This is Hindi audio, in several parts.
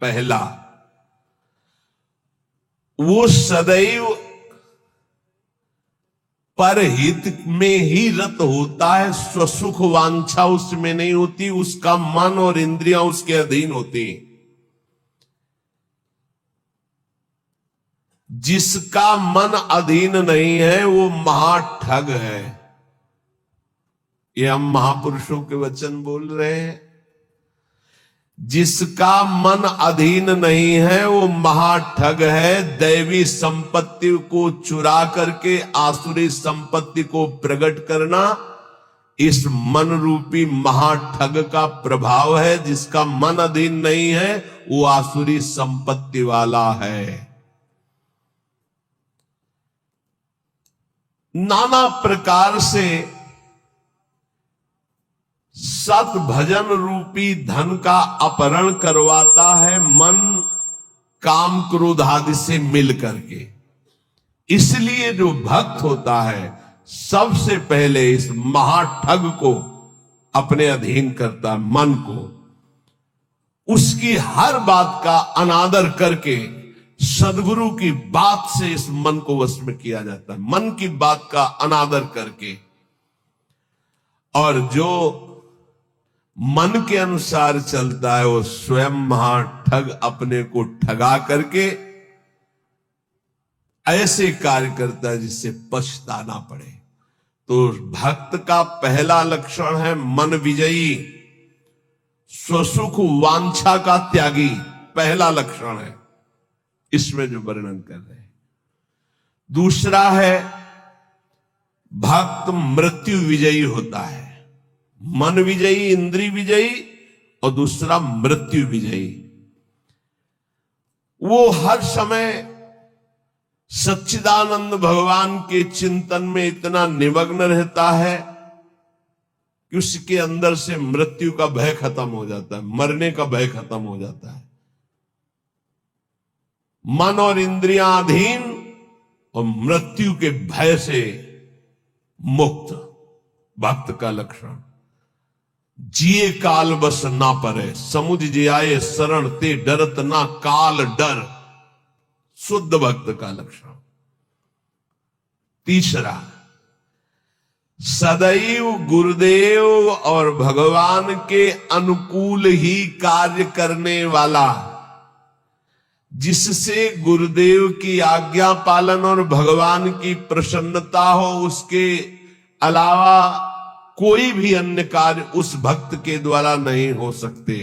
पहला, वो सदैव परहित में ही रत होता है, स्वसुख वांछा उसमें नहीं होती, उसका मन और इंद्रियां उसके अधीन होती। जिसका मन अधीन नहीं है वो महाठग है। ये हम महापुरुषों के वचन बोल रहे हैं। जिसका मन अधीन नहीं है वो महाठग है। दैवी संपत्ति को चुरा करके आसुरी संपत्ति को प्रकट करना इस मन रूपी महाठग का प्रभाव है। जिसका मन अधीन नहीं है वो आसुरी संपत्ति वाला है। नाना प्रकार से सत भजन रूपी धन का अपहरण करवाता है मन काम क्रोध आदि से मिल करके। इसलिए जो भक्त होता है सबसे पहले इस महाठग को अपने अधीन करता है, मन को। उसकी हर बात का अनादर करके सदगुरु की बात से इस मन को वश में किया जाता है, मन की बात का अनादर करके। और जो मन के अनुसार चलता है वो स्वयं महाठग अपने को ठगा करके ऐसे कार्य करता है जिससे पछताना पड़े। तो भक्त का पहला लक्षण है मन विजयी, स्वसुख वांछा का त्यागी, पहला लक्षण है इसमें जो वर्णन कर रहे हैं। दूसरा है भक्त मृत्यु विजयी होता है। मन विजयी, इंद्रिय विजयी, और दूसरा मृत्यु विजयी। वो हर समय सच्चिदानंद भगवान के चिंतन में इतना निमग्न रहता है कि उसके अंदर से मृत्यु का भय खत्म हो जाता है, मरने का भय खत्म हो जाता है। मन और इंद्रियां अधीन और मृत्यु के भय से मुक्त, भक्त का लक्षण। जिए काल बस ना परे, समुझ जियाए शरण ते डरत ना काल डर, शुद्ध भक्त का लक्षण। तीसरा, सदैव गुरुदेव और भगवान के अनुकूल ही कार्य करने वाला, जिससे गुरुदेव की आज्ञा पालन और भगवान की प्रसन्नता हो, उसके अलावा कोई भी अन्य कार्य उस भक्त के द्वारा नहीं हो सकते।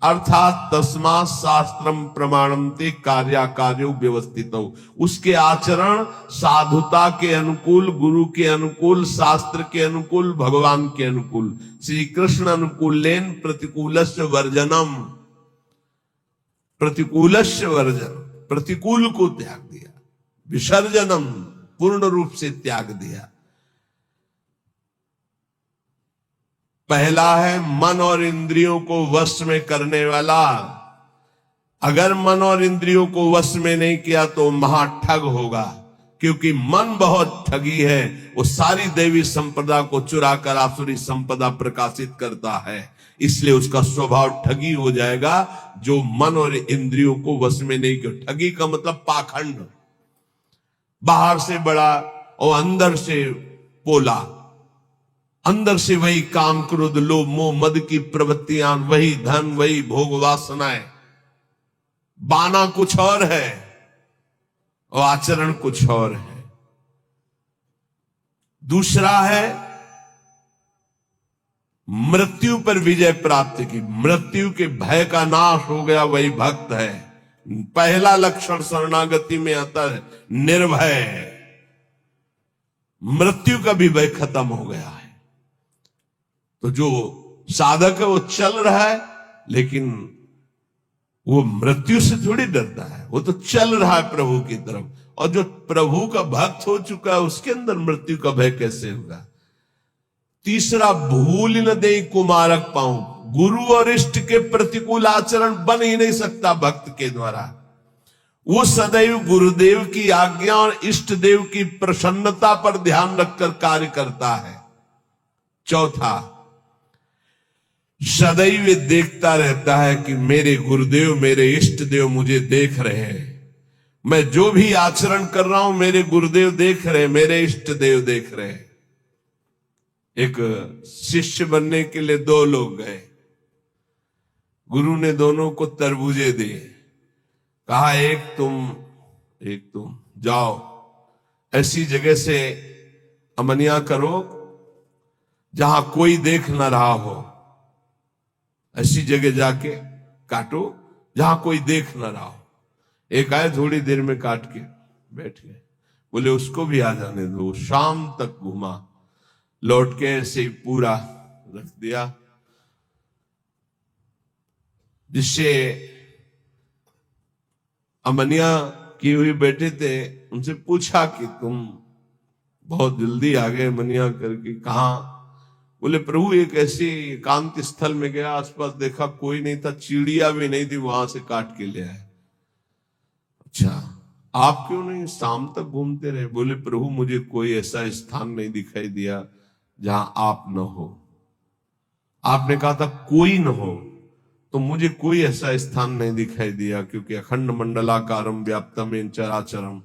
अर्थात तस्मात् शास्त्रम प्रमाणन्ते कार्याकार्यो व्यवस्थितो। उसके आचरण साधुता के अनुकूल, गुरु के अनुकूल, शास्त्र के अनुकूल, भगवान के अनुकूल। श्री कृष्ण अनुकूलेन प्रतिकूलस्य वर्जनम, प्रतिकूलस्य वर्जन, प्रतिकूल को त्याग दिया, विसर्जनम पूर्ण रूप से त्याग दिया। पहला है मन और इंद्रियों को वश में करने वाला। अगर मन और इंद्रियों को वश में नहीं किया तो महाठग होगा, क्योंकि मन बहुत ठगी है। वो सारी देवी संपदा को चुरा कर आसुरी संपदा प्रकाशित करता है, इसलिए उसका स्वभाव ठगी हो जाएगा। जो मन और इंद्रियों को वश में नहीं किया, ठगी का मतलब पाखंड, बाहर से बड़ा और अंदर से पोला, अंदर से वही काम क्रोध लोभ मोह मद की प्रवृत्तियां, वही धन, वही भोग वासनाएं। बाना कुछ और है और आचरण कुछ और है। दूसरा है मृत्यु पर विजय प्राप्त की, मृत्यु के भय का नाश हो गया, वही भक्त है। पहला लक्षण शरणागति में आता है निर्भय है, मृत्यु का भी भय खत्म हो गया है। तो जो साधक है वो चल रहा है, लेकिन वो मृत्यु से थोड़ी डरता है, वो तो चल रहा है प्रभु की तरफ। और जो प्रभु का भक्त हो चुका है उसके अंदर मृत्यु का भय कैसे होगा। तीसरा, भूल न दे कुमारक पाऊं, गुरु और इष्ट के प्रतिकूल आचरण बन ही नहीं सकता भक्त के द्वारा। वो सदैव गुरुदेव की आज्ञा और इष्ट देव की प्रसन्नता पर ध्यान रखकर कार्य करता है। चौथा, सदैव देखता रहता है कि मेरे गुरुदेव, मेरे इष्ट देव मुझे देख रहे हैं। मैं जो भी आचरण कर रहा हूं मेरे गुरुदेव देख रहे हैं, मेरे इष्ट देव देख रहे हैं। एक शिष्य बनने के लिए दो लोग गए। गुरु ने दोनों को तरबूजे दिए, कहा एक तुम जाओ, ऐसी जगह से अमनिया करो जहां कोई देख ना रहा हो। ऐसी जगह जाके काटो जहां कोई देख ना रहा हो। एक आए, थोड़ी देर में काट के बैठ गए। बोले उसको भी आ जाने दो। शाम तक घूमा, लौट के ऐसे ही पूरा रख दिया, जिससे अमनिया की हुई बैठे थे। उनसे पूछा कि तुम बहुत जल्दी आ गए मनिया करके, कहा? बोले प्रभु एक ऐसी एकांत स्थल में गया, आसपास देखा कोई नहीं था, चिड़िया भी नहीं थी, वहां से काट के ले आए। अच्छा, आप क्यों नहीं शाम तक घूमते रहे? बोले प्रभु मुझे कोई ऐसा स्थान नहीं दिखाई दिया जहां आप न हो। आपने कहा था कोई न हो, तो मुझे कोई ऐसा स्थान नहीं दिखाई दिया, क्योंकि अखंड मंडलाकारम व्याप्तम इन चराचरम,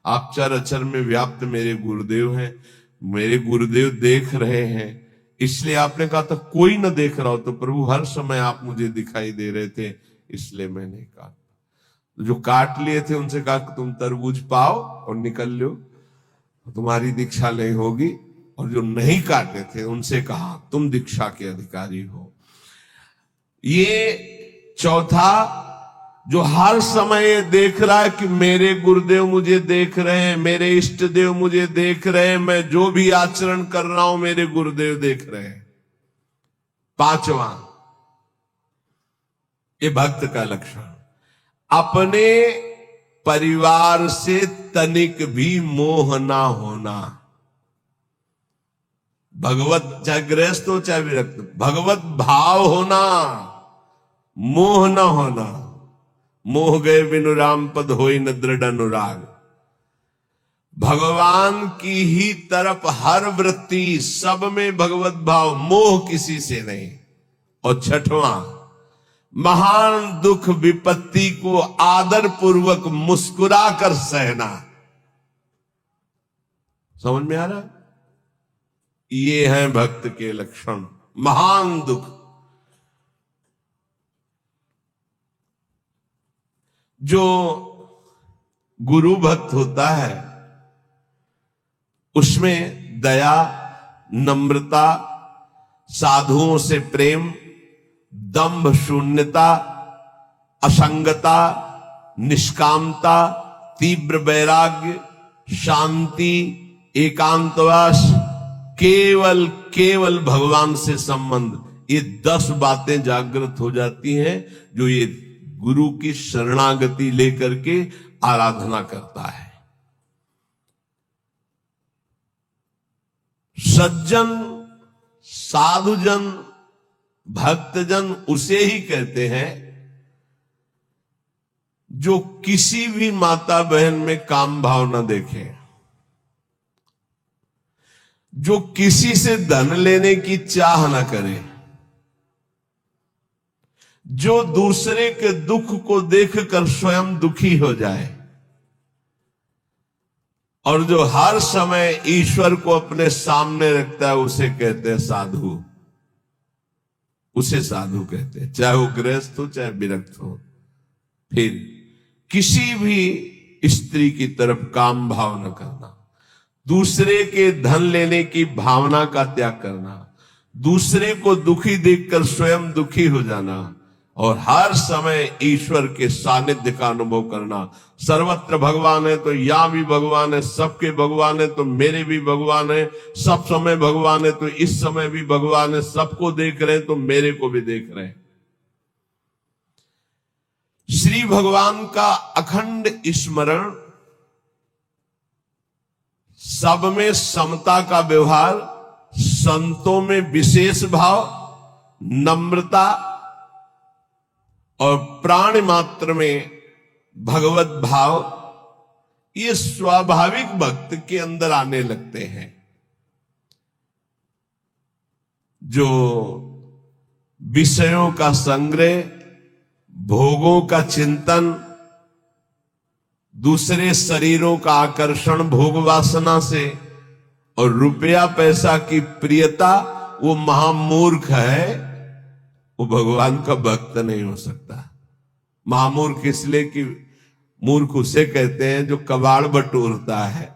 आप चराचर में व्याप्त मेरे गुरुदेव हैं, मेरे गुरुदेव देख रहे हैं। इसलिए आपने कहा था कोई न देख रहा हो, तो प्रभु हर समय आप मुझे दिखाई दे रहे थे, इसलिए मैंने कहा। जो काट लिए थे उनसे कहा कि तुम तरबूज पाओ और निकल लो, तुम्हारी दीक्षा नहीं होगी। और जो नहीं काटे थे उनसे कहा तुम दीक्षा के अधिकारी हो। ये चौथा, जो हर समय देख रहा है कि मेरे गुरुदेव मुझे देख रहे हैं, मेरे इष्ट देव मुझे देख रहे हैं, मैं जो भी आचरण कर रहा हूं मेरे गुरुदेव देख रहे हैं। पांचवा, ये भक्त का लक्षण, अपने परिवार से तनिक भी मोह ना होना। भगवत, चाहे गृहस्थ हो चाहे विरक्त, भगवत भाव होना, मोह न होना। मोह गए बिनु राम पद होई न दृढ़ अनुराग। भगवान की ही तरफ हर वृत्ति, सब में भगवत भाव, मोह किसी से नहीं। और छठवां, महान दुख विपत्ति को आदर पूर्वक मुस्कुरा कर सहना। समझ में आ रहा? ये हैं भक्त के लक्षण। महान दुख, जो गुरु भक्त होता है उसमें दया, नम्रता, साधुओं से प्रेम, दंभ शून्यता, असंगता, निष्कामता, तीव्र वैराग्य, शांति, एकांतवास, केवल भगवान से संबंध, ये 10 बातें जागृत हो जाती हैं जो ये गुरु की शरणागति लेकर के आराधना करता है। सज्जन, साधुजन, भक्तजन उसे ही कहते हैं जो किसी भी माता बहन में काम भाव न देखे, जो किसी से धन लेने की चाह न करे, जो दूसरे के दुख को देखकर स्वयं दुखी हो जाए, और जो हर समय ईश्वर को अपने सामने रखता है, उसे कहते हैं साधु। उसे साधु कहते हैं, चाहे वो गृहस्थ हो चाहे विरक्त हो। फिर किसी भी स्त्री की तरफ काम भाव न करना, दूसरे के धन लेने की भावना का त्याग करना, दूसरे को दुखी देखकर स्वयं दुखी हो जाना, और हर समय ईश्वर के सानिध्य का अनुभव करना। सर्वत्र भगवान है तो यहां भी भगवान है, सबके भगवान है तो मेरे भी भगवान है, सब समय भगवान है तो इस समय भी भगवान है, सबको देख रहे हैं तो मेरे को भी देख रहे हैं। श्री भगवान का अखंड स्मरण, सब में समता का व्यवहार, संतों में विशेष भाव, नम्रता और प्राण मात्र में भगवत भाव, ये स्वाभाविक भक्त के अंदर आने लगते हैं। जो विषयों का संग्रह, भोगों का चिंतन, दूसरे शरीरों का आकर्षण भोग वासना से, और रुपया पैसा की प्रियता, वो महामूर्ख है, वो भगवान का भक्त नहीं हो सकता। महामूर्ख इसलिए कि मूर्ख उसे कहते हैं जो कबाड़ बटोरता है,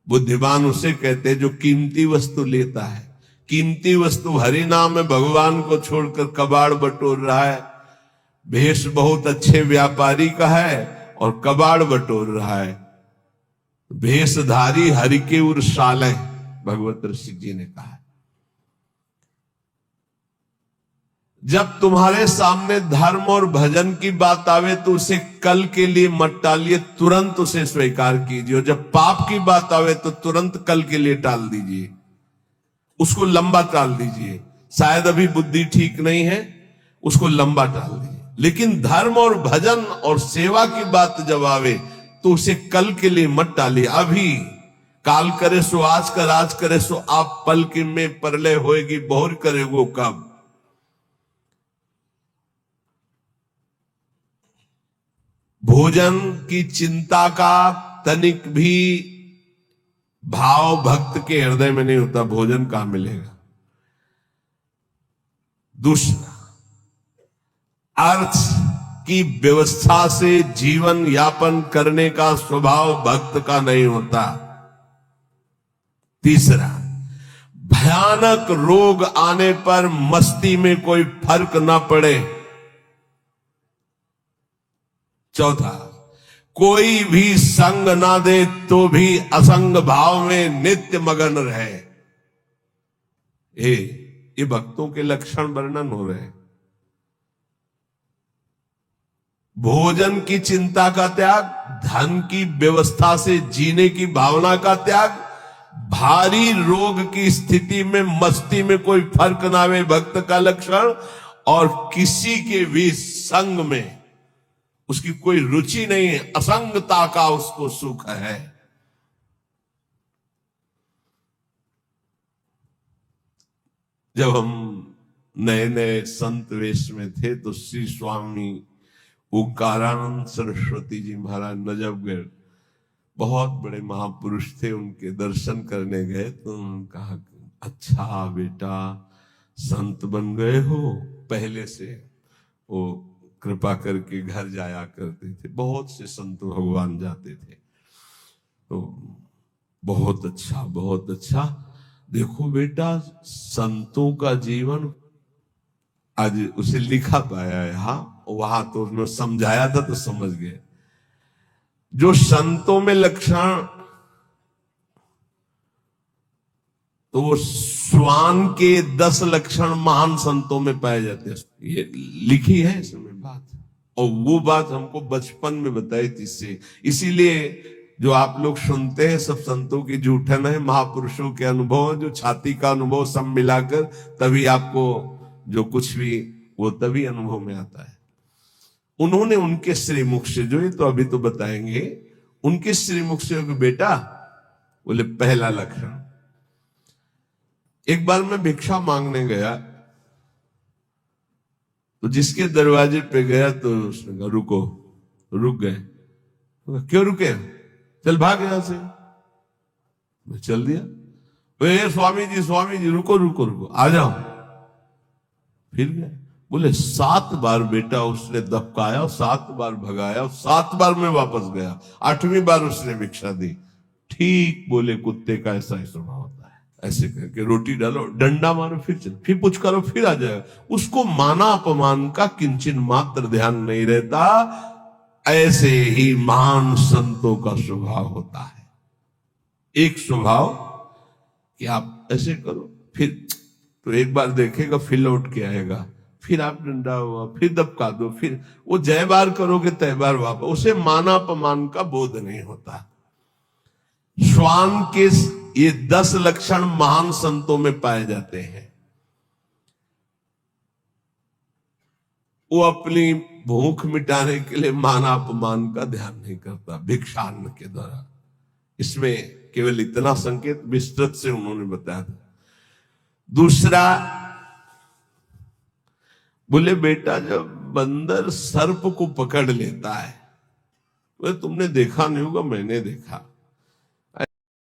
बुद्धिमान उसे कहते हैं जो कीमती वस्तु लेता है। कीमती वस्तु हरि नाम में भगवान को छोड़कर कबाड़ बटोर रहा है। भेष बहुत अच्छे व्यापारी का है और कबाड़ बटोर रहा है। भेषधारी हरि के उर शाले, भगवत ऋषि जी ने कहा है। जब तुम्हारे सामने धर्म और भजन की बात आवे तो उसे कल के लिए मत टालिए, तुरंत उसे स्वीकार कीजिए। और जब पाप की बात आवे तो तुरंत कल के लिए टाल दीजिए, उसको लंबा टाल दीजिए। शायद अभी बुद्धि ठीक नहीं है, उसको लंबा टाल दीजिए। लेकिन धर्म और भजन और सेवा की बात जब आवे तो उसे कल के लिए मत टालिए। अभी काल करे सो आज कर, आज करे सो आप पल के में परलय होएगी, बहुर करेगो कब। भोजन की चिंता का तनिक भी भाव भक्त के हृदय में नहीं होता, भोजन कहां मिलेगा। दूसरा, अर्थ की व्यवस्था से जीवन यापन करने का स्वभाव भक्त का नहीं होता। तीसरा, भयानक रोग आने पर मस्ती में कोई फर्क ना पड़े। चौथा, कोई भी संग ना दे तो भी असंग भाव में नित्य मगन रहे। ये भक्तों के लक्षण वर्णन हो रहे हैं। भोजन की चिंता का त्याग, धन की व्यवस्था से जीने की भावना का त्याग, भारी रोग की स्थिति में मस्ती में कोई फर्क ना आवे भक्त का लक्षण, और किसी के भी संग में उसकी कोई रुचि नहीं है, असंगता का उसको सुख है। जब हम नए नए संत वेश में थे तो श्री स्वामी ओंकारानंद सरस्वती जी महाराज नजफगढ़, बहुत बड़े महापुरुष थे, उनके दर्शन करने गए तो उन्होंने कहा, अच्छा बेटा संत बन गए हो। पहले से वो कृपा करके घर जाया करते थे, बहुत से संत भगवान जाते थे, तो बहुत अच्छा बहुत अच्छा। देखो बेटा संतों का जीवन, आज उसे लिखा पाया है, हाँ वहां तो उन्होंने समझाया था तो समझ गए। जो संतों में लक्षण, तो वो श्वान के 10 लक्षण महान संतों में पाए जाते हैं। ये लिखी है इसमें बात, और वो बात हमको बचपन में बताई थी। इससे इसीलिए जो आप लोग सुनते हैं सब संतों की झूठन है, महापुरुषों के अनुभव, जो छाती का अनुभव सब मिलाकर तभी आपको जो कुछ भी वो तभी अनुभव में आता है। उन्होंने उनके श्रीमुख से, जो ये तो अभी तो बताएंगे, उनके श्रीमुख से बेटा बोले पहला लक्षण, एक बार मैं भिक्षा मांगने गया तो जिसके दरवाजे पे गया तो उसने कहा रुको, रुक गए। तो क्यों रुके? चल भाग यहां से। मैं चल दिया। स्वामी जी रुको रुको रुको, आ जाओ। फिर गए, बोले 7 बार बेटा उसने दबकाया, 7 बार भगाया, 7 बार मैं वापस गया, 8वीं बार उसने भिक्षा दी। ठीक बोले कुत्ते का ऐसा ही स्वभाव होता है, ऐसे करके रोटी डालो, डंडा मारो, फिर चल, फिर कुछ करो, फिर आ जाएगा। उसको माना अपमान का किंचन मात्र ध्यान नहीं रहता। ऐसे ही महान संतों का स्वभाव होता है। एक स्वभाव कि आप ऐसे करो, फिर तो एक बार देखेगा, फिर लौट के आएगा, फिर आप डंडा हुआ, फिर दबका दो, फिर वो जय बार करोगे तय बार वापस। उसे माना अपमान का बोध नहीं होता। श्वान के ये 10 लक्षण महान संतों में पाए जाते हैं। वो अपनी भूख मिटाने के लिए माना अपमान का ध्यान नहीं करता भिक्षान्न के द्वारा। इसमें केवल इतना संकेत विस्तृत से उन्होंने बताया था। दूसरा, बोले बेटा जब बंदर सर्प को पकड़ लेता है, बोले तुमने देखा नहीं होगा, मैंने देखा।